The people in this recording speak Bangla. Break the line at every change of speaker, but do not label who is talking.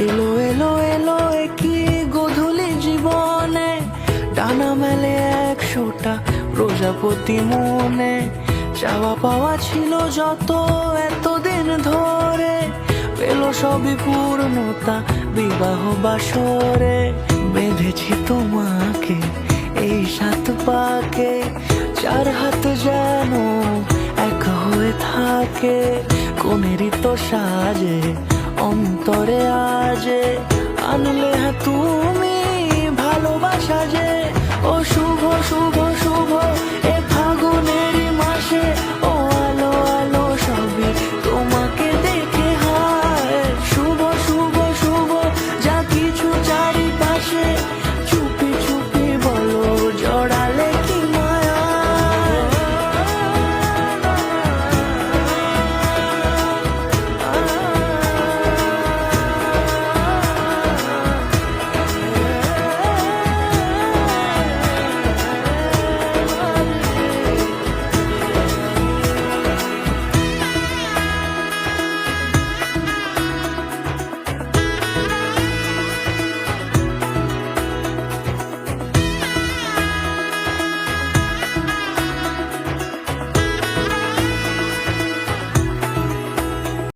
এলো এলো এলো একই গধূলি জীবনে, ডানা মেলে 100টা প্রজাপতি মনে। চাওয়া পাওয়া ছিল যত এতদিন ধরে, পেল সবই পূর্ণতা বিবাহ বাসরে। বেঁধেছি তোমাকে এই 7 পাকে, 4 হাত যেন এক হয়ে থাকে। কোনেরই তো সাজে অন্তরে আজে আনলে